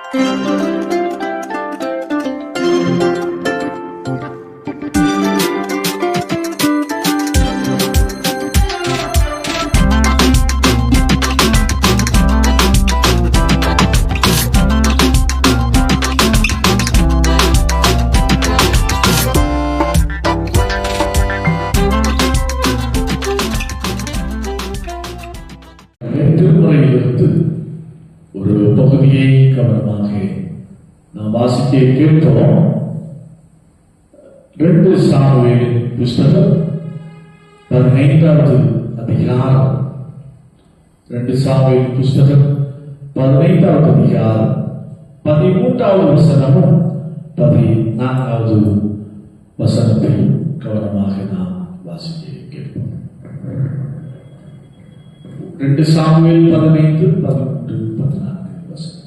ஒரு பகுதியை கவனமாக நாம் வாசிக்க கேட்கிறோம். 2 சாமுவேலின் புஸ்தகம் 15வது அதிகாரம். 2 சாமுவேலின் புஸ்தகம் 15வது அதிகாரம் 13வது வசனமும் 14வது வசனத்தில் கவனமாக நாம் வாசிக்க கேட்போம். 2 சாமுவேல் 15, 13, 14 வசனம்.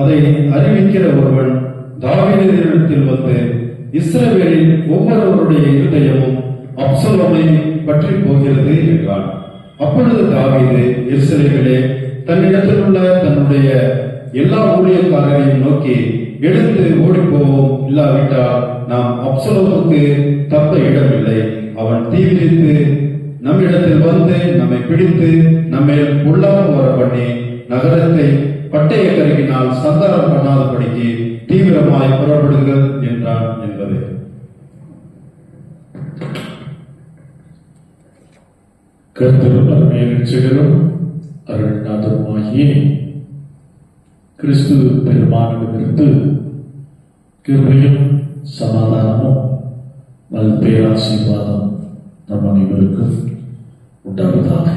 அதை அறிவிக்கிற ஒருவன் தாவீதினிடத்தில் வந்து, இஸ்ரவேலின் ஒவ்வொருவருடைய இருதயமும் அப்சலோமை பற்றி போகிறது என்றான். அப்பொழுது தாவீது, எருசலேமிலே தன்னிடத்தில் உள்ள தன்னுடைய எல்லா ஊழியக்காரரையும் நோக்கி, எழுந்து ஓடிப்போவோம், இல்லாவிட்டால் நாம் அப்சலோமுக்கு தப்ப இடமில்லை. அவன் தீவிரித்து நம்மிடத்தில் வந்து நம்மை பிடித்து நம்மை உள்ளாமல் வர பண்ணி நகரத்தை பட்டய கருகினால் சந்தாரம் பண்ணாதபடிக்கு தீவிரமாய் புறப்படுங்கள் என்றான் என்பது. கர்த்தரும் அருமையரும் அருள்நாதருமாகிய கிறிஸ்து பெருமானிடமிருந்து கிருபையும் சமாதானமும் பேராசீர்வாதம் நம் அனைவருக்கும் உண்டாவதாக.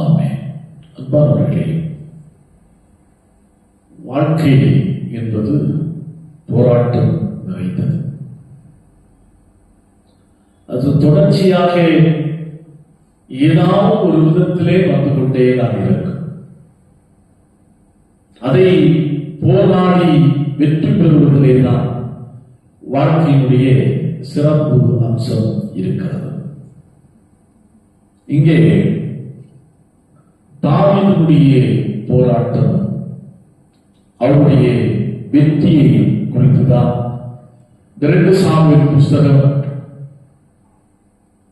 ஆமென். அன்பானவர்களே, வாழ்க்கை என்பது போராட்டம் நிறைந்தது. அது தொடர்ச்சியாக ஏதாவது ஒரு விதத்திலே வந்து கொண்டே தான் இருக்கும். அதை போராடி வெற்றி பெறுவதிலே தான் வாழ்க்கையினுடைய சிறப்பு அம்சம் இருக்கிறது. இங்கே தாவீதுடைய போராட்டம், அவருடைய வெற்றியை குறித்துதான் 2 சாமுவேல் புஸ்தகம்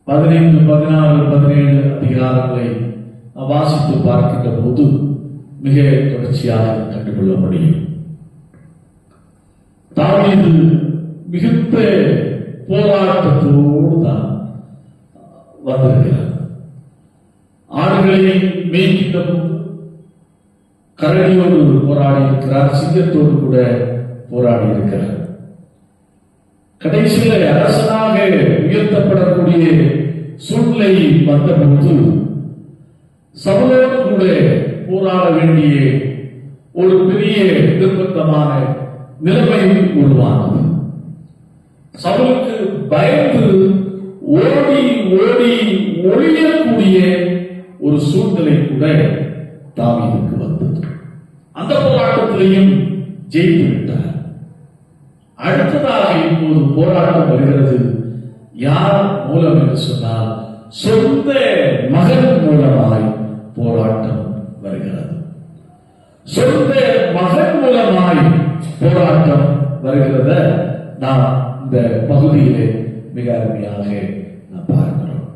15, 16, 17 அதிகாரங்களை வாசித்து பார்க்கின்ற போது மிக தொடர்ச்சியாக கண்டுகொள்ள முடியும். தாவீது மிகுந்த போராட்டத்தோடு தான் வந்திருக்கிறார். ஆடுகளை மேய்க்கின்ற போது கரடியோடு போராடி இருக்கிறார், சிங்கத்தோடு கூட போராடி இருக்கிறார். கடைசியில் அரசனாக உயர்த்தப்படக்கூடிய சூழ்நிலை வந்தபோது சவுலோடு கூட போராட வேண்டிய ஒரு பெரிய நிர்பந்தமான நிலைமை உருவானது. சவுலுக்கு பயந்து ஓடி ஓடி ஒழியக்கூடிய ஒரு சூழ்நிலை கூட தாவீதுக்கு வந்தது. அந்த போராட்டத்திலையும் ஜெயித்து விட்டார். அடுத்ததாக இப்போது போராட்டம் வருகிறது. யார் மூலம் என்று சொன்னால், சொந்த மகன் மூலமாய் போராட்டம் வருகிறது. சொந்த மகன் மூலமாய் போராட்டம் வருகிறத நாம் இந்த பகுதியிலே மிக அருமையாக நாம் பார்க்கிறோம்.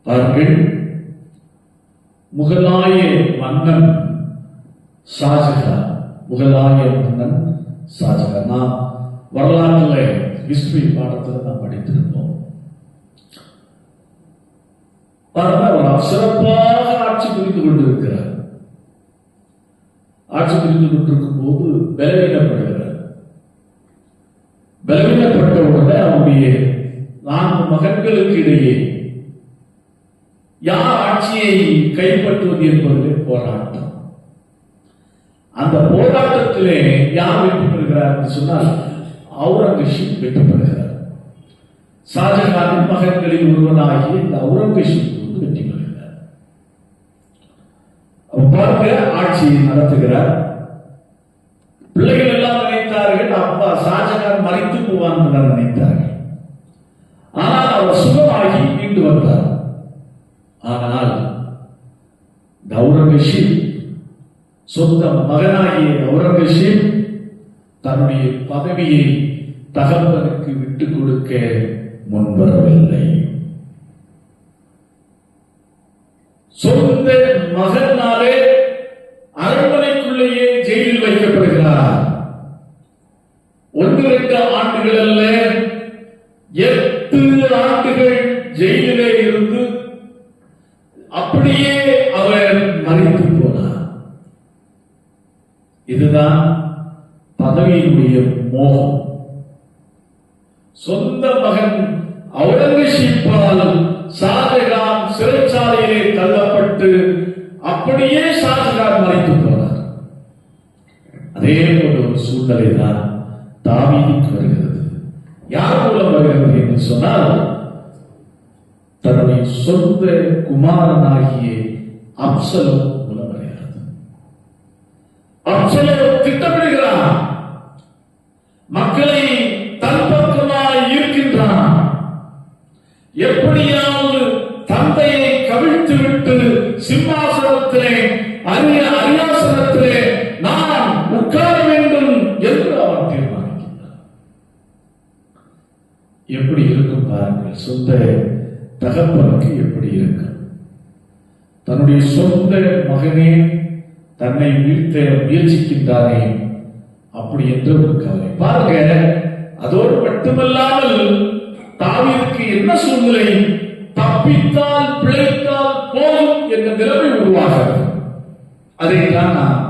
பாருங்கள், முகலாய மன்னன் ஷாஜகான், முகலாய மன்னன் ஷாஜகான். நாம் வரலாற்றில் ஹிஸ்டரி பாடத்தில் நாம் படித்திருப்போம். அவர் சிறப்பாக ஆட்சி புரிந்து கொண்டிருக்கிறார். ஆட்சி புரிந்து கொண்டிருக்கும் போது பலவீனப்படுகிறார். பலவீனப்பட்ட உடனே அவருடைய 4 மகன்களுக்கு இடையே யார் ஆட்சியை கைப்பற்றுவது என்பதிலே போராட்டம். அந்த போராட்டத்திலே யார் வெற்றி பெறுகிறார் என்று சொன்னால், அவுரங்கசீப் வெற்றி பெறுகிறார். ஷாஜகானின் மகன்களில் ஒருவனாகிய இந்த அவுரங்கசீப் வெற்றி பெறுகிறார். பாருங்க, ஆட்சியை நடத்துகிறார். பிள்ளைகள் எல்லாம் நினைத்தார்கள், அப்பா ஷாஜகான் மறைத்து போவான் என்று நினைத்தார்கள். ஆனால் அவர் சுகமாகி மீண்டு வந்தார். ஆனால் அவுரங்கசீப், சொந்த மகனாகிய அவுரங்கசீப் தன்னுடைய பதவியை தகப்பனுக்கு விட்டுக் கொடுக்க முன்வரவில்லை. சொந்த மகனாலே அரண்மனைக்குள்ளேயே ஜெயிலில் வைக்கப்படுகிறார். 1-2 ஆண்டுகள் அல்ல, 8 ஆண்டுகள் ஜெயிலிலே இருந்து அப்படியே அவர் மறித்து போனார். இதுதான் பதவியினுடைய மோகம். சொந்த மகன் அவுரங்கசீப்பால் ஷாஜகான் சிறைச்சாலையிலே தள்ளப்பட்டு அப்படியே ஷாஜகான் மறித்து போனார். அதே போன்ற ஒரு சூழ்நிலை தான் தாவீதுக்கு வருகிறது. யார் மூலம் வருகிறது என்று சொன்னால், தன்னுடைய சொந்த குமாரனாகிய அப்சலோம் மூலம் வருகிறது. அப்சலோம் திட்டமிடுகிறான், மக்களை தன் பக்கமாய் ஈர்க்கின்றான். எப்படியாவது தந்தையை கவிழ்த்துவிட்டு சிம்மாசனத்திலே அரியாசனத்திலே நான் உட்கார வேண்டும் என்று அவன் தீர்மானிக்கிறான். எப்படி இருக்கும் பாருங்கள், சொந்த தகப்பனுக்கு எப்படி இருக்கும். தன்னுடைய சொந்த மகனே தன்னை வீழ்த்த முயற்சிக்கின்றானே, அப்படி என்று ஒரு கவலை. பாருங்க, அதோடு மட்டுமல்லாமல் தாவீதுக்கு என்ன சூழ்நிலை, தப்பித்தால் பிழைத்தால் போதும் என்ற நிலைமை உருவாகிறது. அதைத்தான் நான்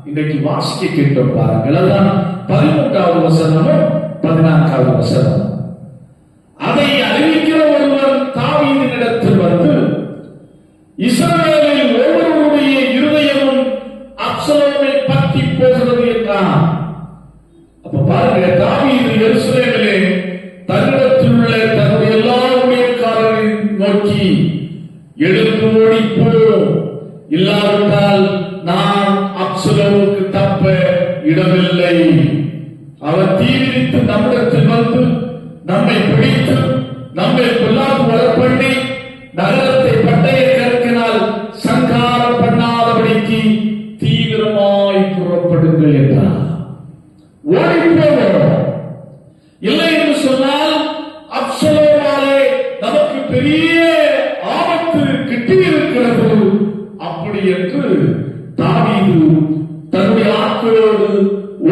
இன்றைக்கு வாசிக்க கேட்டோம் பாருங்கள். அதான் 13வது வசனமும் 14வது வசனம். அதை அறிவிக்கிற ஒருவர் தாவீதினிடத்தில் வந்து, இஸ்ரவேலில் ஒவ்வொருவருடைய இருதயமும் அப்சலோமை பற்றி போகிறது என்றான். அப்ப பாருங்க, தாவீது எருசலேமிலே தன்னிடத்தில் உள்ள தன்னுடைய எல்லா ஊழியக்காரரையும் நோக்கி, எழுந்து ஓடிப்போ, இல்லாவிட்டால் நாம் அப்சலோமுக்கு தப்ப இடமில்லை. அவர் தீவிரித்து நம்மிடத்தில் வந்து நம்மை பிடித்து நம்மை பொல்லாப்பு வரப்பண்ணி நகரத்தை பட்டய கற்கினால் சங்காரம் பண்ணாதபடிக்கு தீவிரமாய் புறப்படுங்கள் என்றார். ஓடிப்போவோம், இல்லை என்று சொன்னால் அப்சலோமாலே நமக்கு பெரிய ஆபத்து கிட்டியிருக்கிறது. அப்படி என்று தாவீது தன்னுடைய ஆட்களோடு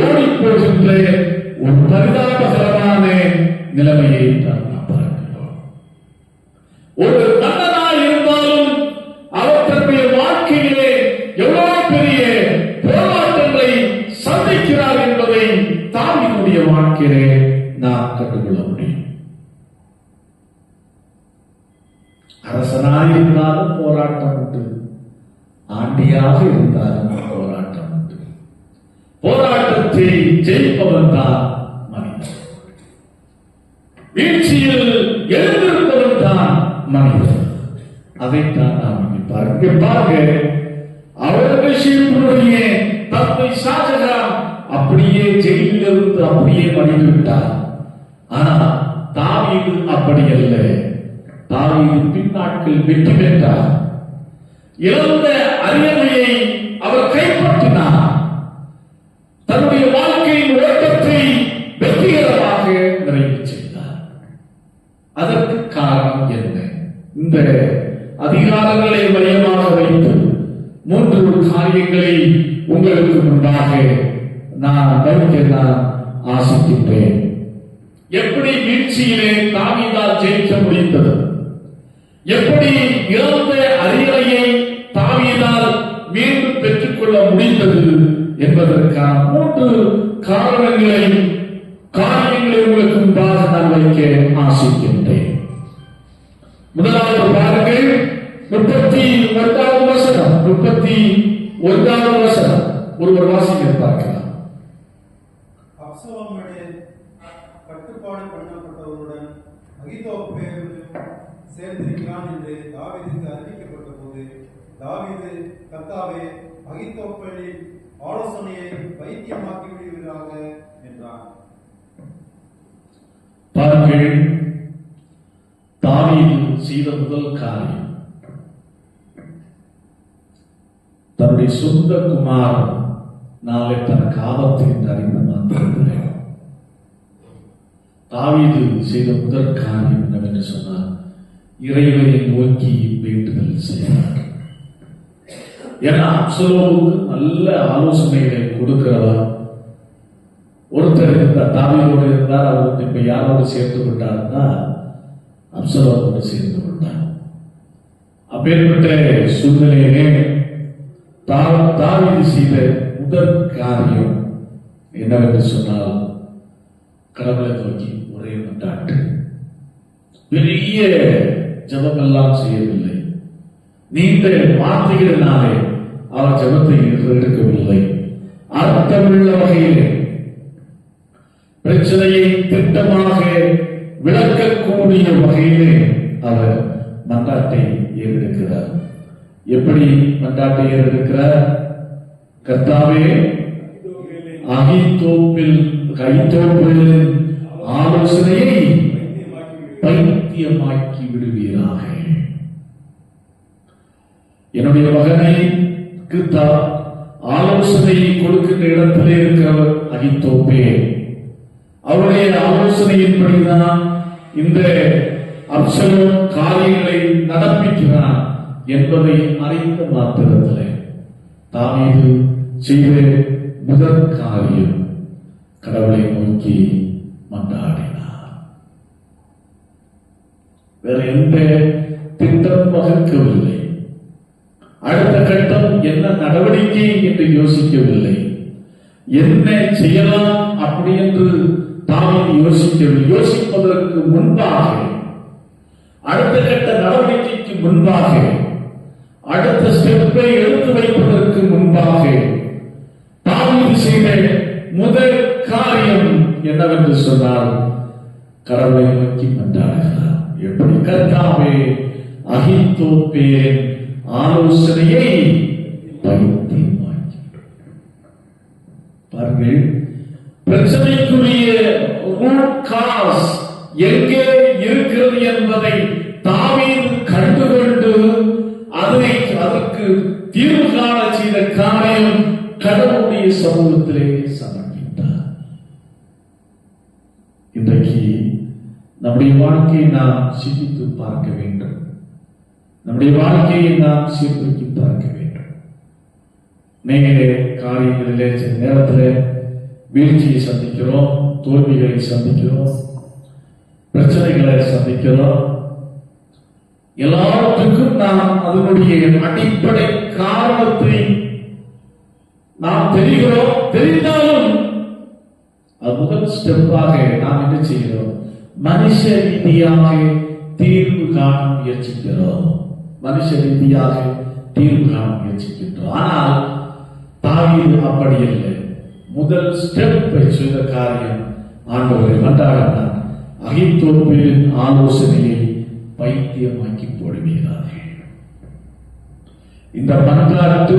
ஓடி போகின்ற ஒரு பரிதாபகரமான நிலைமையை நாம் பார்க்கிறோம். ஒரு மன்னனாய் இருந்தாலும் அவர் தன்னுடைய வாழ்க்கையிலே எவ்வளவு பெரிய போராட்டங்களை சந்திக்கிறார் என்பதை தாவீதுடைய வாழ்க்கையிலே நாம் கண்டுகொள்ள முடியும். அரசனாக இருந்தாலும் போராட்டம் உண்டு, ஆண்டியாக இருந்தாலும் போராட்டம் உண்டு. போராட்டத்தை ஜெயிப்பவன் தான் மனிதன், வீழ்ச்சியில் எழுந்திருப்பவன் தான் மனிதன். அதைத்தான் நாம் பாருங்க. அவுரங்கசீப்புடைய தந்தை ஷாஜகான் அப்படியே ஜெயிலிலிருந்து அப்படியே மடிந்து விட்டார். ஆனால் தாவீது அப்படி அல்ல. தாவீது பின்னாட்கள் வெற்றி பெற்றார். இழந்த அரியணையை அவர் கைப்பற்றினார். தன்னுடைய வாழ்க்கையின் ஓட்டத்தை வெற்றிகரமாக நிறைவு செய்தார். அதற்கு காரணம் என்ன? இந்த அதிகாரங்களை மையமாக வைத்து 3 காரியங்களை உங்களுக்கு முன்பாக நான் வைக்க ஆசிக்கின்றேன். எப்படி வீழ்ச்சியிலே தாவீதால் ஜெயிக்க முடிந்தது, எப்படி இழந்த அரியணையை தாவீதால் மீண்டும் பெற்றுக்கொள்ள முடிந்தது என்பதற்கான 3 காரியங்களை உங்களுக்கு முன்பாக நான் வைக்க ஆசிக்கின்றேன். முதலாவது பாருங்கள், 31வது வசனம். 31வது வசனம் ஒருவர் வாசிக்க பார்க்கலாம். அப்சலோமுடைய கட்டுப்பாடு பண்ணப்பட்டவருடன் அகித்தோப்பேலும் சேர்ந்திருக்கிறான் என்று தாவீதுக்கு அறிவிக்கப்பட்ட போது, தாவீது, கர்த்தாவே, அகித்தோப்பேலின் ஆலோசனையை வைத்தியமாக்கி விடுவீராக என்றான். பாருங்கள், தாவீது செய்த முதல் காரியம் தன்னுடைய சொந்த குமாரன் நாளை தனக்கு ஆபத்து என்று அறிந்த மாத்திரத்திலே தாவீது செய்த முதற் காரியம் என்னவென்று சொன்னார், இறைவனை நோக்கி வேண்டுதல் செய்தார். ஏன்னா அப்சலோமுக்கு நல்ல ஆலோசனைகளை கொடுக்கிறவர் ஒருத்தர் இருந்தார், தாவீதோடு இருந்தார். அவர் இப்ப யாரோடு சேர்த்து கொண்டார்னா அப்சலோமோடு சேர்த்து கொண்டார். அப்பேற்பட்ட சூழ்நிலையிலே தாவீது செய்த முதற் காரியம் என்னவென்று சொன்னால், கடவுளை நோக்கி ஒரே மன்றாட்டு. பெரிய ஜபமெல்லாம் செய்யவில்லை, நீண்ட வார்த்தைகளினாலே அவர் ஜபத்தை எடுக்கவில்லை. அர்த்தமுள்ள வகையிலே பிரச்சனையை திட்டமாக விளக்கக்கூடிய வகையிலே அவர் மன்றாட்டை ஏறெடுக்கிறார். எப்படி மன்றாட்டை ஏறெடுக்கிறார்? கர்த்தாவே, அகித்தோப்பேலின் ஆலோசனையை பைத்தியமாக்கி விடுவீராக. என்னுடைய மகனுக்கு ஆலோசனையை கொடுக்கின்ற இடத்திலே இருக்கிறவர் அகித்தோப்பேல். அவருடைய ஆலோசனையின்படிதான் இந்த அப்சலோம் காரியங்களை நடப்பிக்கிறான் என்பதை அறிந்த மாத்திரத்திலே தாவீது செய்த முதற் காரியம் கடவுளை நோக்கி மன்றாடினார். வேற எந்த திட்டம் வகுக்கவில்லை. அடுத்த கட்டம் என்ன நடவடிக்கை என்று யோசிக்கவில்லை. என்ன செய்யலாம் அப்படி என்று தாவீது யோசிக்கவில்லை. யோசிப்பதற்கு முன்பாக, அடுத்த கட்ட நடவடிக்கைக்கு முன்பாக, அடுத்த ஸ்டெப்பை எடுத்து வைப்பதற்கு முன்பாக தாவீது செய்த முதல் காரியம் என்னவென்று சொன்னால், கடவுளை நோக்கி மன்றாடுகிறார். எப்படி? கர்த்தாவே, அகித்தோப்பேலின் ஆலோசனையை பைத்தியமாக்கி. பாருங்கள், பிரச்சனைக்குரிய ரூட் காஸ் எங்கே இருக்கிறது என்பதை தாவீது கண்டுகொண்டு அதற்கு தீர்வு காண செய்த காரியம் கடவுளுடைய சமூகத்திலே சமர்ப்பித்தார். இன்றைக்கு நம்முடைய வாழ்க்கையை நாம் சிந்தித்து பார்க்க வேண்டும். நம்முடைய வாழ்க்கையை நாம் சீர்தூக்கி பார்க்க வேண்டும். நேர காரியங்களிலே சில நேரத்தில் வீழ்ச்சியை சந்திக்கிறோம், தோல்விகளை சந்திக்கிறோம், பிரச்சனைகளை சந்திக்கிறோம். எல்லாவற்றுக்கும் நாம் அதனுடைய அடிப்படை காரணத்தை நாம் தெரிகிறோம். தெரிந்தாலும் அது முதல் ஸ்டெப்பாக நாம் என்ன செய்கிறோம்? மனுஷ ரீதியாக தீர்வு காண முயற்சிக்கிறோம். மனுஷ ரீதியாக தீர்வு காண முயற்சிக்கின்றோம். ஆனால் தாவீது அப்படி இல்லை. முதல் ஸ்டெப் செய்த காரியம் ஆண்டவரை மன்றாடினார். அகித்தோப்பேலின் ஆலோசனையை பைத்தியமாக்கி போடுவீர்கள். இந்த மன்றாட்டு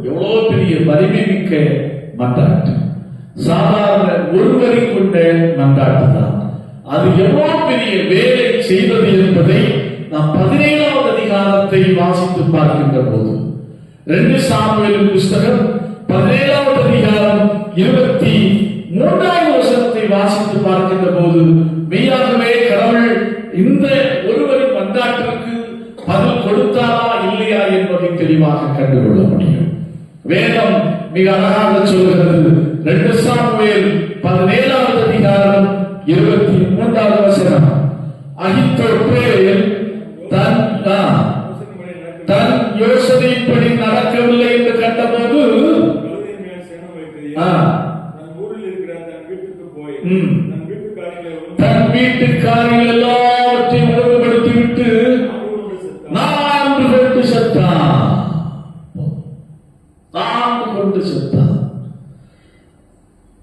எவ்வளவு பெரிய வலிமை மிக்க மன்றாட்டு. சாதாரண ஒருவரை கொண்ட மன்றாட்டு தான். அது எவ்வளவு பெரிய வேலை செய்வது என்பதை நாம் 17வது அதிகாரத்தை வாசித்து பார்க்கின்ற போது, 2 சாமுவேல் புஸ்தகம் 17வது அதிகாரம் 23வது வசனத்தை வாசித்து பார்க்கின்ற போது, மெய்யாகவே கடவுள் இந்த ஒருவரின் மன்றாட்டிற்கு பதில் கொடுத்தாரா இல்லையா என்பதை தெளிவாக கண்டுகொள்ள முடியும். வேதம் மிக அழகாக சொல்கிறது. 2 சாமுவேல் 17வது அதிகாரம் 23வது வசனம், அகித்தோப்பேல் தன் யோசனைப்படி நடக்கவில்லை என்று கண்டபோது தன் வீட்டுக்காரிகள் எல்லாவற்றையும் ஒழுங்குபடுத்திவிட்டு நான்கு கொண்டு செத்தான்.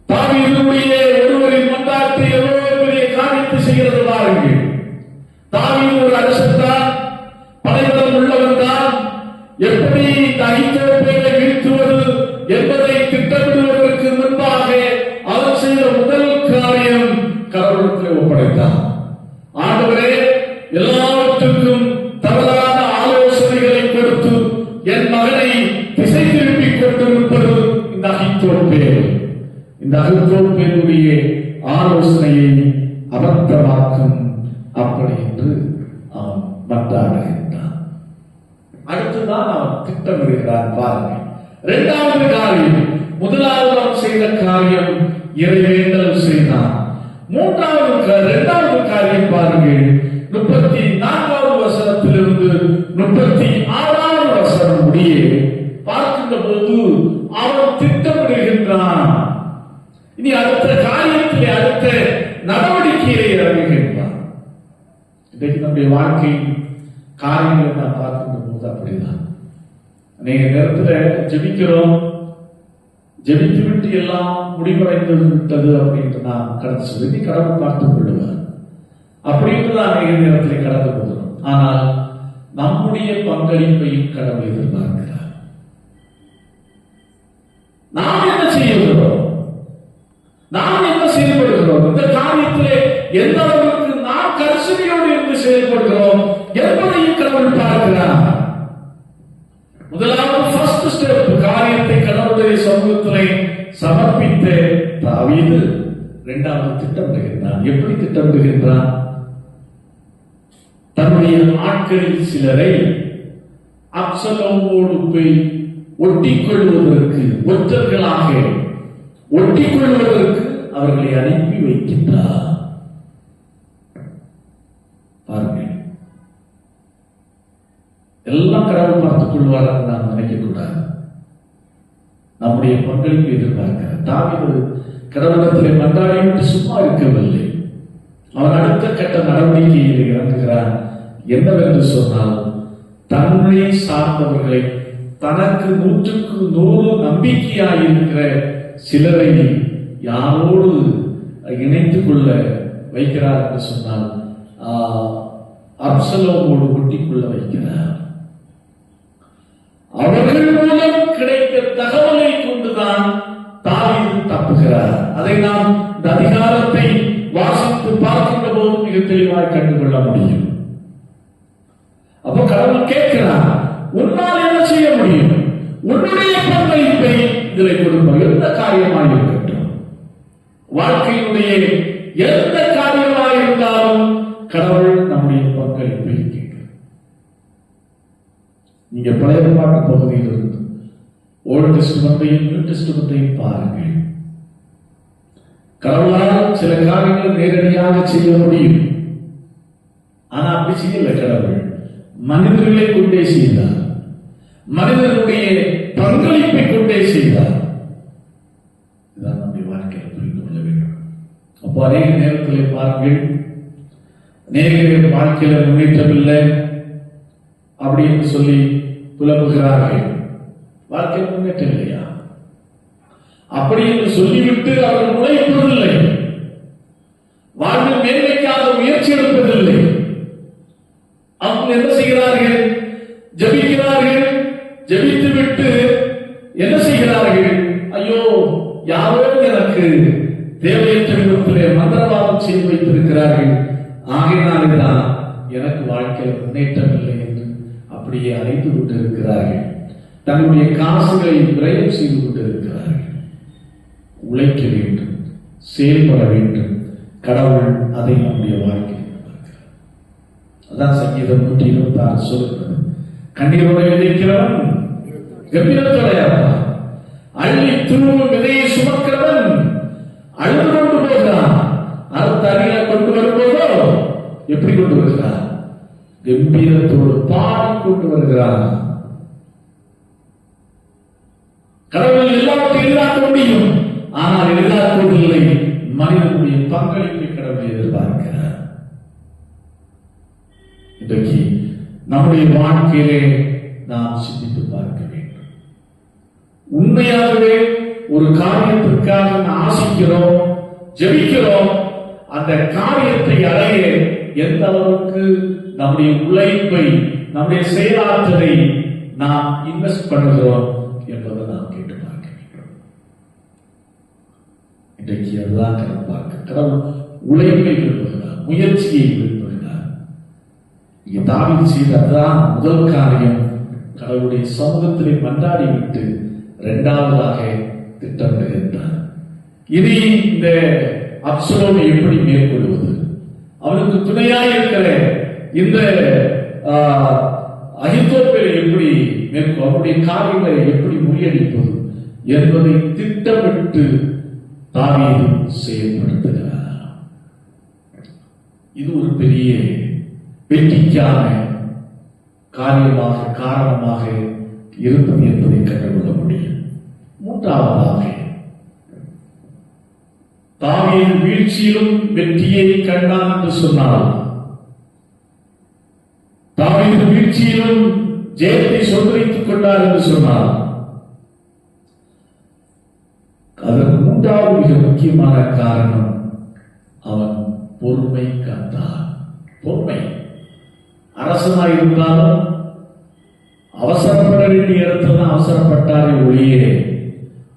தாவீதுடைய ஒருவரின் மன்றாட்டை எவ்வளவு பெரிய காரியத்தை செய்கிறது பாருங்கள். தாவீது ஒரு அரசன் தான், படைபலம் உள்ளவன் தான். எப்படி அகித்தோப்பேலை வீழ்த்துவது என்பதை திட்டமிடுவதற்கு முன்பாக அவர் செய்த முதல் காரியம் கடவுளுக்கு ஒப்படைத்தார். ஆண்டவரே, எல்லாவற்றுக்கும் தவறான ஆலோசனைகளை கொடுத்து என் மகனை திசை திருப்பி அகித்தோப்பேல் இந்த அகித்தோப்பேலுடைய ஆலோசனையை அபத்தமாக்கும் அப்படி என்று அவன் மன்றாடுகின்றான். அடுத்துதான் அவன் திட்டமிடுகிறான். பாருங்க, இரண்டாவது காரியம், முதலாவது அவன் செய்த காரியம் இறைவேண்டல் செய்தான். இரண்டாவது காரியம் பாருங்கள், 34வது வசனத்திலிருந்து 36வது வசனம் முடிய பார்க்கின்ற போது அவன் திட்டமிடுகின்றான். இனி அடுத்த காரியத்திலே அடுத்த நடவடிக்கையிலே இறங்குகின்றான். இன்றைக்கு நம்முடைய வாழ்க்கை காரியங்களை நான் பார்க்கின்ற போது அப்படிதான். அநேக நேரத்தில் ஜெபிக்கிறோம், ஜெபித்து விட்டு எல்லாம் முடிவடைந்து விட்டது அப்படின்ட்டு நான் கடந்து சொல்லி கடவுள் பார்த்துக் கொள்ளுவார் அப்படின்னு தான் அநேக நேரத்தில் கடந்து போகிறோம். ஆனால் நம்முடைய பங்களிப்பையும் கடவுள் எதிர்பார்க்கிறார். நாம் என்ன செய்கிறோம், நாம் என்ன செயல்படுகிறோம், இந்த காரியத்திலே எந்த அளவுக்கு நாம் கரிசனையோடு இருந்து செயல்படுகிறோம் என்பதையும் கடவுள் பார்க்கிறார். முதலாவது ஃபர்ஸ்ட் ஸ்டெப், காரியத்தை கடவுளுடைய சமூகத்திலே சமர்ப்பித்த தாவீது இரண்டாவது திட்டமிடுகின்றான். எப்படி திட்டமிடுகின்றான்? தன்னுடைய ஆட்களில் சிலரை அப்சலோமோடு போய் ஒட்டிக்கொள்வதற்கு, ஒற்றர்களாக ஒட்டிக்கொள்வதற்கு அவர்களை அனுப்பி வைக்கின்றார். பாருங்கள், எல்லாம் கடவுள் பார்த்துக் கொள்வார் என்று நாம் நினைக்கக்கூடாது. நம்முடைய பங்களிப்பு எதிர்பார்க்கிறார். தாவீது கடவுளத்திலே மன்றாடிவிட்டு சும்மா இருக்கவில்லை. அவன் அடுத்த கட்ட நடவடிக்கையில் இறங்குகிறான். என்னவென்று சொன்னால், தன்னை சார்ந்தவர்களை, தனக்கு 100க்கு 100 நம்பிக்கையாயிருக்கிற சிலரை யாரோடு இணைத்துக் கொள்ள வைக்கிறார் என்று சொன்னால் அப்சலோமோடு ஒட்டிக்கொள்ள வைக்கிறார். அவர்கள் மூலம் கிடைத்த தகவலை கொண்டுதான் தாவீது தப்புகிறார். அதை நாம் இந்த அதிகாரத்தை வாசித்து பார்க்கின்ற போது மிக தெளிவாக கண்டுகொள்ள முடியும். அப்போ கடவுள் கேட்கிறார், உன்னால் என்ன செய்ய முடியும்? உன்னுடைய பங்களிப்பை இதில் கொடுப்போம். எந்த காரியமாக இருக்கட்டும், வாழ்க்கையினுடைய எந்த காரியமாக இருந்தாலும் கடவுள் நம்முடைய பங்களிப்பை கேட்கிறார். நீங்க பழைய பாட்டு பகுதியில் இருந்து ஓல்டு டெஸ்டமெண்டையும் நியூ டெஸ்டமெண்டையும் பாருங்கள். கடவுளால் சில காரியங்களை நேரடியாக செய்ய முடியும். ஆனா அப்படி செய்யல. கடவுள் மனிதர்களை கொண்டே செய்தார், மனிதர்களுடைய பங்களிப்பை கொண்டே செய்தார். இதான் நம்முடைய வாழ்க்கையில் புரிந்து கொள்ள வேண்டும். அப்போ அநேக நேரத்தில் பாருங்கள், அநேக வாழ்க்கையில முன்னேற்றம் இல்லை அப்படின்னு சொல்லி புலம்புகிறார்கள். வாழ்க்கையில் முன்னேற்றம் இல்லையா அப்படி என்று சொல்லிவிட்டு அவர்கள் உழைப்பதில்லை, வாழ்வில் மேன்மைக்காக முயற்சி எடுப்பதில்லை. அவங்க என்ன செய்கிறார்கள்? ஜபிக்கிறார்கள், ஜபித்து விட்டு என்ன செய்கிறார்கள்? ஐயோ, யாரோ எனக்கு தேவையற்ற விதத்திலே மந்திரவாதம் செய்து வைத்திருக்கிறார்கள், ஆகையினால்தான் எனக்கு வாழ்க்கையில் முன்னேற்றம் இல்லை என்று அப்படியே அழைத்து கொண்டிருக்கிறார்கள். தன்னுடைய காசுகளை விரயம் செய்து கொண்டிருக்கிறார்கள். உழைக்க வேண்டும், செயல்பட வேண்டும். கடவுள் அதை நம்முடைய வாழ்க்கையில் பார்க்கிறார். அதான் சங்கீதம் 126 சொல்லுகிறது, கண்ணீரோட விதைக்கிறவன் கம்பீரத்தோடையான், அள்ளி தூவும் விதையை சுமக்கிறவன் அழுது கொண்டு போகிறான். அடுத்த அருகில கொண்டு வரும்போதோ எப்படி கொண்டு வருகிறான்? கம்பீரத்தோடு பாடிக்கொண்டு வருகிறான். கடவுள் எல்லாவற்றையும் எதிராக்க முடியும், ஆனால் எதிராக்குவதில்லை. மனிதனுடைய பங்களிப்பை கடவுள் எதிர்பார்க்கிறார். இன்றைக்கு நம்முடைய வாழ்க்கையிலே நாம் சிந்தித்து பார்க்க வேண்டும். உண்மையாகவே ஒரு காரியத்திற்காக ஆசிக்கிறோம், ஜெபிக்கிறோம். அந்த காரியத்தை அடைய எந்த அளவுக்கு நம்முடைய உழைப்பை, நம்முடைய செயலாற்றலை நாம் இன்வெஸ்ட் பண்ணுகிறோம் என்பதை நாம் கேட்டு பார்க்க வேண்டும். இன்றைக்கு அதுதான் கடவுள் பார்க்க. கடவுள் உழைப்பை விரும்புகிறார், முயற்சியை விரும்புகிறார். இங்கே தாவீது செய்ததுதான் முதல் காரியம். கடவுளுடைய சமூகத்திலே மன்றாடி விட்டு இரண்டாவதாக திட்டமிடுகின்றான். இனி இந்த அப்சலோமை எப்படி மேற்கொள்வது, அவனுக்கு துணையாக இருக்கிற இந்த அகித்தோப்பேலை எப்படி அவருடைய காரியங்களை எப்படி முறியடிப்பது என்பதை திட்டமிட்டு தாவீது செயல்படுத்துகிறார். இது ஒரு பெரிய வெற்றிக்கான காரணமாக இருப்பது என்பதை கண்டுகொள்ள முடியும். மூன்றாவதாக, தாவீது வீழ்ச்சியிலும் வெற்றியை கண்டான் என்று சொன்னால், தாவீது வீழ்ச்சியிலும் ஜெயத்தை சொந்தரித்துக் கொண்டார் என்று சொன்னார், அதற்கு மூன்றாவது மிக முக்கியமான காரணம், அவன் பொறுமை காத்தார். பொறுமை. அரசனாய் இருந்தாலும் அவசரப்பட வேண்டிய இடத்துல அவசரப்பட்டாரே ஒழிய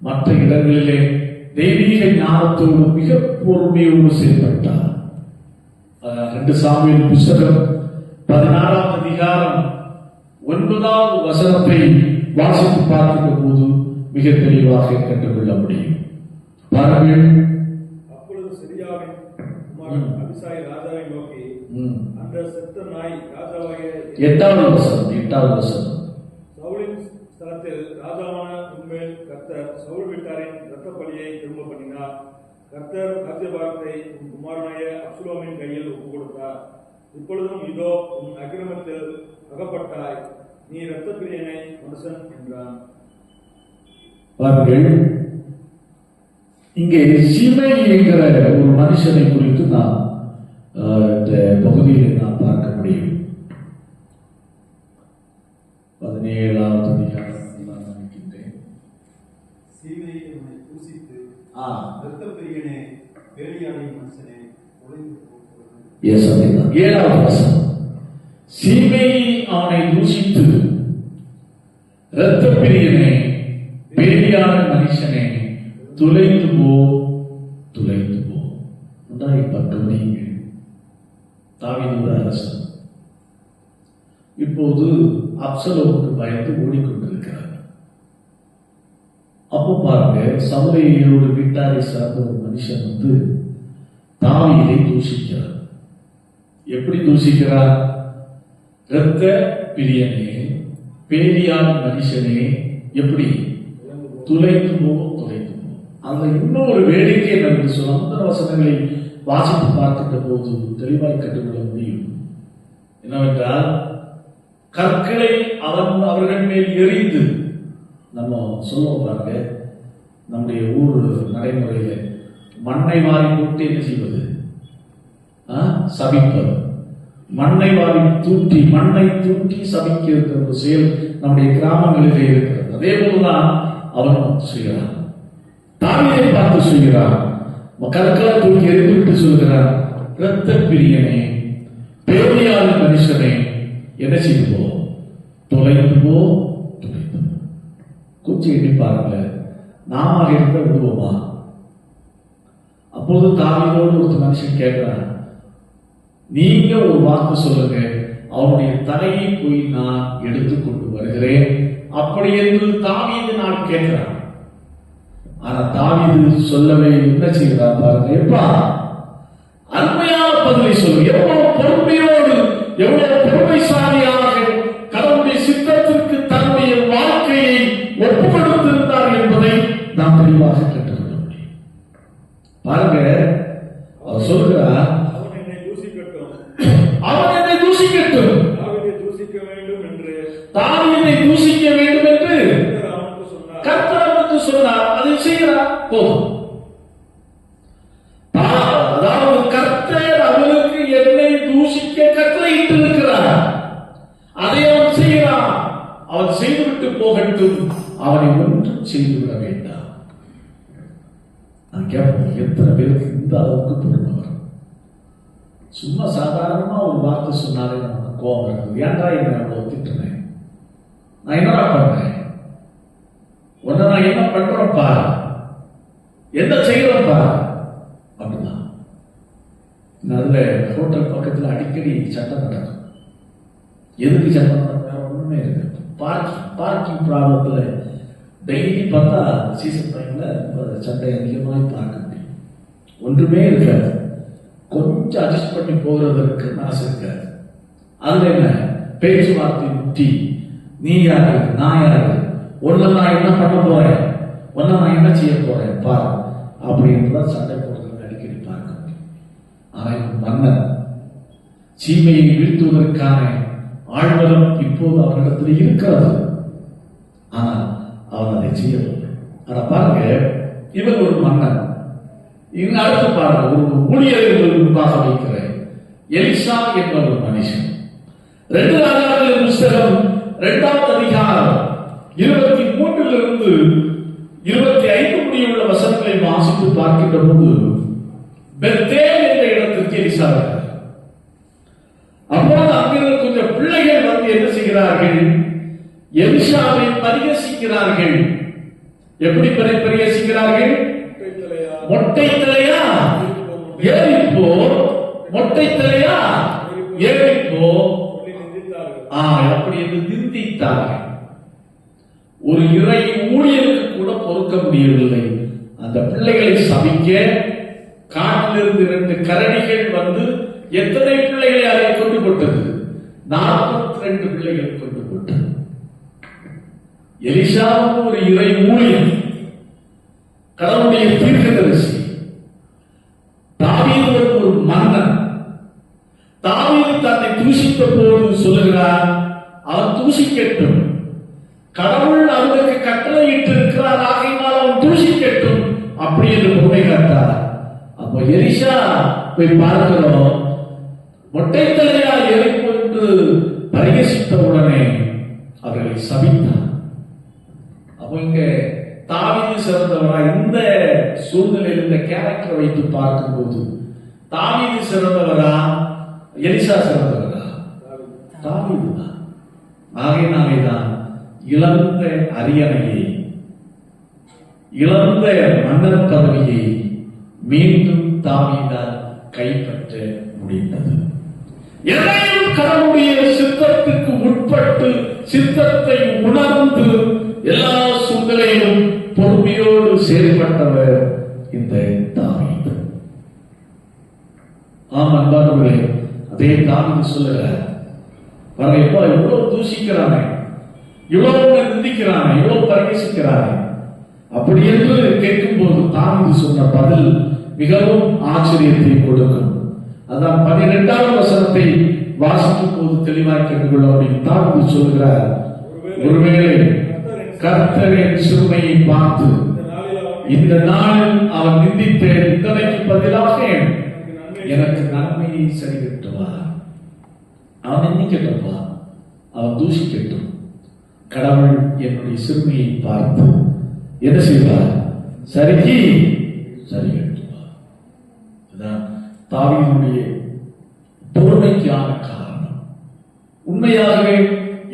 மற்ற இடங்களிலே தெய்வீக ஞானத்தோடு மிக பொறுமையோடு செயல்பட்டார். 2 சாமுவேல் புத்தகம் 16ஆம் அதிகாரம் 9வது வசனத்தை வாசித்து பார்க்கின்ற போது மிக தெளிவாக கண்டுகொள்ள முடியும். பாருங்கள். அப்பொழுது சிரியாவின் குமாரன் அபிசாய் ராஜாவை நோக்கி, அந்த செத்த நாய் ராஜாவாகிய 8வது வசனம், சவுலின் ஸ்தலத்தில் ராஜாவான உன்மேல் கர்த்தர் சவுல் வீட்டாரின் இரத்த பலியை திரும்ப பண்ணினார். கர்த்தர் ராஜ்யபாரத்தை உன் குமாரனாய அப்சலோமின் கையில் ஒப்புக் கொடுத்தார். இப்பொழுதும் இதோ உன் அக்கிரமத்தில் அகப்பட்டாய், நீ இரத்த பிரியனை மனுஷன் என்றான். பாருங்கள், இங்கே சீமை என்கிற ஒரு மனுஷனை குறித்து நாம் இந்த பகுதியில் நாம் பார்க்க முடியும். 17வது அதிகாரத்தில் நான் நினைக்கின்றேன். சீமையை அவனை தூசித்து, ஆ, இரத்த பிரியனே, வேலியாடி மனுஷனே, உழைந்து போகிறது. 7வது வசனம், சீமையை அவனை தூஷித்து, இரத்த பிரியனே, வேலியான மனுஷனே, துளைந்து போ. கவனியுங்கள். தாவீது ஒரு அரசன். இப்போது அப்சலோமுக்கு பயந்து ஓடிக்கொண்டிருக்கிறார். அப்போ பாருங்க, சவுலையோடு வீட்டாரை சார்ந்த ஒரு மனுஷன் வந்து தாவீதை தூஷிக்கிறார். எப்படி தூஷிக்கிறார்? இரத்த பிரியனே, பேலியான மனுஷனே, எப்படி துளைத்து போ. அதுல இன்னொரு வேடிக்கை என்னவென்று சொல்ல, அந்த வசனங்களை வாசித்து பார்க்கின்ற போது தெளிவாய் கண்டுகொள்ள முடியும். என்னவென்றால், கற்களை அவர்கள் மேல் எறிந்து, நம்ம சொல்லுவோம் பாருங்க, நம்முடைய ஊர் நடைமுறையில மண்ணை வாரி போட்டு என்ன செய்வது? சபிப்பது. மண்ணை வாரி தூட்டி, மண்ணை தூட்டி சபிக்கிற ஒரு செயல் நம்முடைய கிராமங்களிலே இருக்கிறது. அதே போதுதான் அவனும் செய்கிறான். தாவீதை பார்த்து சொல்கிறான், கற்களை தூக்கி எறிந்துவிட்டு சொல்கிறான், இரத்த பிரியனே, பேலியான மனுஷனே, என்ன செய்து போ, தொலைந்து போ. கொஞ்சம் எண்ணி பாருங்க, நாம இருந்த விடுவோமா? அப்போது தாவீதோடு ஒரு மனுஷன் கேட்கிறான், நீங்க ஒரு வாக்கு சொல்லுங்க, அவனுடைய தலையை போய் நான் எடுத்துக்கொண்டு வருகிறேன் அப்படி என்று தாவீது நான் கேட்கிறான். ஆனா தாவீது சொல்லவே என்ன செய்கிறார் பாருங்க. எப்பா அருமையான பதிலை சொல்லு. எவ்வளவு பொறுமையோடு, எவ்வளவு பொறுமைசாலியாக கடவுளுடைய சித்தத்திற்கு தன்னுடைய வாழ்க்கையை ஒப்பு கொடுத்திருந்தார் என்பதை நாம் தெளிவாக கற்றுக்கொள்ள முடியும். பாருங்க, அவர் சொல்கிறார், அவன் என்னை தூசிக்கட்டும், தாவீதை தூசிக்க வேண்டும் என்று கர்த்தர் அவனுக்கு சொன்னார். அதை செய்கிறார். போதும். அதாவது கர்த்தர் அவனுக்கு என்னை தூசிக்க கட்டளையிட்டு இருக்கிறார். அதை அவன் செய்கிறான். அவன் செய்துவிட்டு போகட்டும், அவனை ஒன்றும் செய்துவிட வேண்டாம். நான் கேட்பேன், எத்தனை பேருக்கு இந்த அளவுக்கு பொறுமை வரும்? சும்மா சாதாரணமா ஒரு வார்த்தை சொன்னாலே நமக்கு கோபம் இருக்குது. ஏன்டா என்ன அவ்வளவு திட்டுனேன்? நான் என்னடா பண்றேன்? உன்னை நான் என்ன பண்றேன்ப்பா, என்ன செய்யறப்பா அப்படின்னா. அதுல ஹோட்டல் பக்கத்துல அடிக்கடி சண்டை நடக்கும். எதுக்கு சண்டை நடக்கும்? வேற ஒண்ணுமே இருக்கு. பார்க்கிங் ப்ராப்ளத்துல டெய்லி பார்த்தா சீசன் டைம்ல சண்டை அதிகமாக பார்க்க முடியும். ஒன்றுமே இருக்காது. கொஞ்சம் அட்ஜஸ்ட் பண்ணி போகிறதற்கு மனசு இருக்காது. அதுல என்ன பேச்சுவார்த்தை முட்டி, நீ யாரு நான் யாரு, ஒன்ன நான் என்ன பண்ண போறேன், ஒன்ன நான் என்ன செய்ய போறேன் பாரு அப்படின்றதான் சண்டை போடுறது அடிக்கடி பார்க்க முடியும். ஆனா மன்னன் சீமையை வீழ்த்துவதற்கான ஆழ்வலம் இப்போது அவரிடத்தில் இருக்கிறது. ஆனால் அவன் அதை செய்யவில்லை. ஆனா பாருங்க, இவன் ஒரு மன்னன். இங்க அடுத்து பாருங்க, ஒரு ஊழியரை முன்பாக வைக்கிறேன். எலிசா என்ற ஒரு மனுஷன். 2 ராஜாக்களின் புஸ்தகம் 2ஆம் அதிகாரம் 23 25 முடியுள்ள வசனங்களை வாசித்து பார்க்கின்ற போது பெத்தேல் என்ற இடத்திற்கு எலிசா வருகிறார். அப்போது அங்கிருந்து கொஞ்சம் பிள்ளைகள் வந்து என்ன செய்கிறார்கள், எலிசாவை பரிகசிக்கிறார்கள். எப்படி பரிகசிக்கிறார்கள்? மொட்டை தலையா ஏறிப்போ, மொட்டை தலையா ஏறிப்போ, அப்படி என்று நிந்தித்தார்கள். ஒரு இறை ஊழியருக்கு கூட பொறுக்க முடியவில்லை. அந்த பிள்ளைகளை சபிக்க காட்டிலிருந்து 2 கரடிகள் வந்து எத்தனை பிள்ளைகளை அதை கொண்டு போட்டது? 42 பிள்ளைகள் கொண்டு போட்டது. எலிசாவுக்கு ஒரு இறை ஊழியர், கடவுளுடைய தீர்க்கதரிசி. தாவீது ஒரு மன்னன். தாவீது தன்னை தூஷித்த போது சொல்லுகிறார், அவன் தூஷிக்கட்டும், கடவுள் அவனுக்கு கட்டளையிட்டு இருக்கிறார், ஆகையினால் அவன் தூஷிக்கட்டும் அப்படி என்று பொறுமை காட்டார். அப்போ எலிசா போய் பார்க்கிறோம், மொட்டை தலையா எரிப்பு என்று பரிகசித்த உடனே அவர்களை சபித்தார். அப்போ இங்க தாவீது சிறந்தவரா? இந்த சூழ்நிலையில் இந்த கேரக்டரை வைத்து பார்க்கும்போது தாவீது சிறந்தவரா, எலிசா சிறந்தவரா? தாவீது தான். ஆகையினாலேதான் இழந்த அரியணையை, இழந்த மன்னர் பதவியை மீண்டும் தாவீதால் கைப்பற்ற முடிந்தது. எதையும் கடவுளுடைய சித்தத்துக்கு உட்பட்டு சித்தத்தை உணர்ந்து எல்லா சூழ்நிலையிலும் பொறுமையோடு செயல்பட்டவர் இந்த தாவீது. ஆம் அன்பானவர்களே, அதே தாவீது சொல்லுகிறார், பாருங்க, இவ்வளவு தூஷிக்கிறானே, இவ்வளவு நிந்திக்கிறானே, இவ்வளவு பரிகசிக்கிறானே, அப்படி என்று கேட்கும் போது தாவீது சொன்ன பதில் மிகவும் ஆச்சரியத்தை கொடுக்கும். அதான் 12ஆம் வசனத்தை வாசிக்கும் போது தெளிவாய் கண்டுகொள்ள முடியும். தாவீது சொல்கிறார், ஒருவேளை கர்த்தரின் சிறுமையை பார்த்து இந்த நாளில் அவன் நிந்தித்த நிந்தனைக்கு பதிலாக எனக்கு நன்மையை சரிகட்டுவா. அவன் நிந்திக்கட்டும்பா, அவன் தூஷிக்கட்டும், கடவுள் என்னுடைய சிறுமையை பார்த்து என்ன செய்வார்? சரிகட்டுவா. அதான் தாவீதுடைய பொறுமைக்கான காரணம். உண்மையாகவே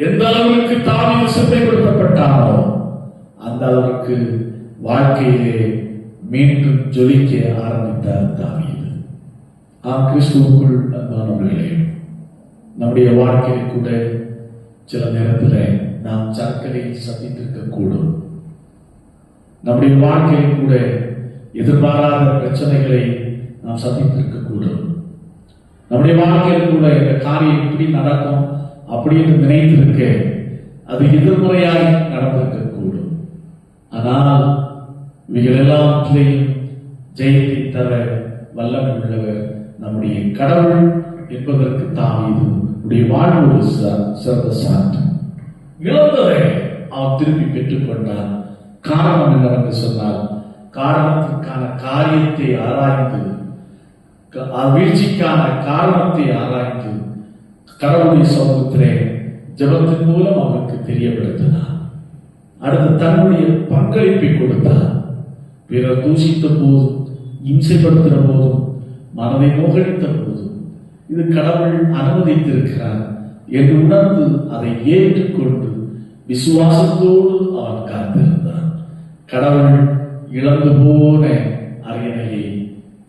எந்த அளவுக்கு தாவீது சிறுமைப்படுத்தப்பட்டானோ அந்த அளவுக்கு வாழ்க்கையிலே மீண்டும் ஜொலிக்க ஆரம்பித்தார் தாவீது. கிறிஸ்துவுக்குள் அன்பானவர்களே, நம்முடைய வாழ்க்கையில் கூட சில நேரத்தில் நாம் சர்க்கரை சந்தித்திருக்க கூடும். நம்முடைய வாழ்க்கையில் கூட எதிர்பாராத பிரச்சனைகளை நாம் சந்தித்திருக்க கூடும். நம்முடைய வாழ்க்கையில் கூட இந்த காரியம் இப்படி நடக்கும் அப்படின்னு நினைத்திருக்க அது எதிர்மறையாக நடந்திருக்க கூடும். ஆனால் இவைகள் எல்லாவற்றையும் ஜெயத்தை தர வல்லமை உள்ளவர் நம்முடைய கடவுள் என்பதற்கு தாவீது வாழ்வு ஒரு சிறந்த சான்று. இழந்ததை அவன் திருப்பி பெற்றுக் கொண்டான். காரணம் என்னவென்று சொன்னால், காரணத்திற்கான காரியத்தை ஆராய்ந்து, வீழ்ச்சிக்கான காரணத்தை ஆராய்ந்து கடவுளுடைய சமூகத்திலே ஜெபத்தின் மூலம் அவனுக்கு தெரியப்படுத்தினார். அடுத்து தன்னுடைய பங்களிப்பை கொடுத்தார். பிறர் தூஷித்த போதும், இம்சைப்படுத்தின போதும், மனதை நோகடித்த போதும் இது கடவுள் அனுமதித்திருக்கிறார் என்று உணர்ந்து அதை ஏற்றுக்கொண்டு விசுவாசத்தோடு அவன் காத்திருந்தான். கடவுள் இழந்து போன அரியணையை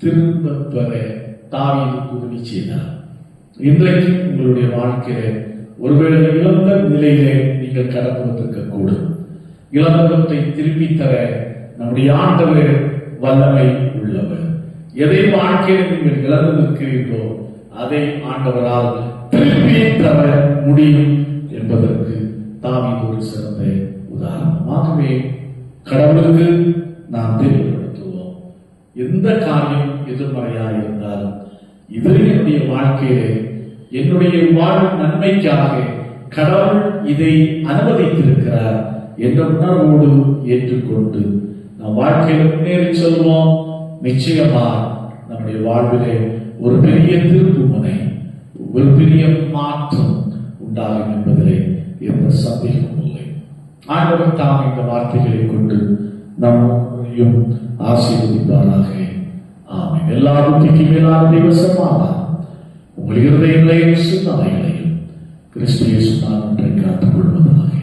திரும்ப பெற தாவீதுக்கு உதவி செய்தார். இன்றைக்கு உங்களுடைய வாழ்க்கையில ஒருவேளை இழந்த நிலையிலே நீங்கள் கடந்து வந்திருக்க கூடும். இழந்தவற்றை திருப்பி தர நம்முடைய ஆண்டவர் வல்லமை உள்ளவர். எதை வாழ்க்கையில் நீங்கள் இழந்திருக்கிறீர்களோ அதை ஆண்டவரால் திருப்பி தர முடியும் என்பதற்கு தாவீது ஒரு சிறந்த உதாரணமாகவே கடவுளுக்கு நாம் தெரியப்படுத்துவோம். எந்த காரியம் எதிர்மறையாக இருந்தாலும் இது என்னுடைய வாழ்க்கையிலே என்னுடைய வாழ்வு நன்மைக்காக கடவுள் இதை அனுமதித்திருக்கிறார் என்ற உணர்வோடு ஏற்றுக்கொண்டு நம் வாழ்க்கையில் முன்னேறி செல்வோம். நிச்சயமா நம்முடைய வாழ்விலே ஒரு பெரிய திருப்புமுனை, ஒரு பெரிய மாற்றம் உண்டாகும் என்பதிலே எந்த சந்தேகமும் இல்லை. ஆண்டவர் தாம் இந்த வார்த்தைகளை கொண்டு நம்மையும் ஆசீர்வதிப்பாராக. ஆமென். எல்லா புத்திக்கும் மேலான தெய்வ சமாதானம் உங்கள் இருதயங்களையும் சிந்தனைகளையும் கிறிஸ்து இயேசு நாமத்தில் காத்துக் கொள்வதாக.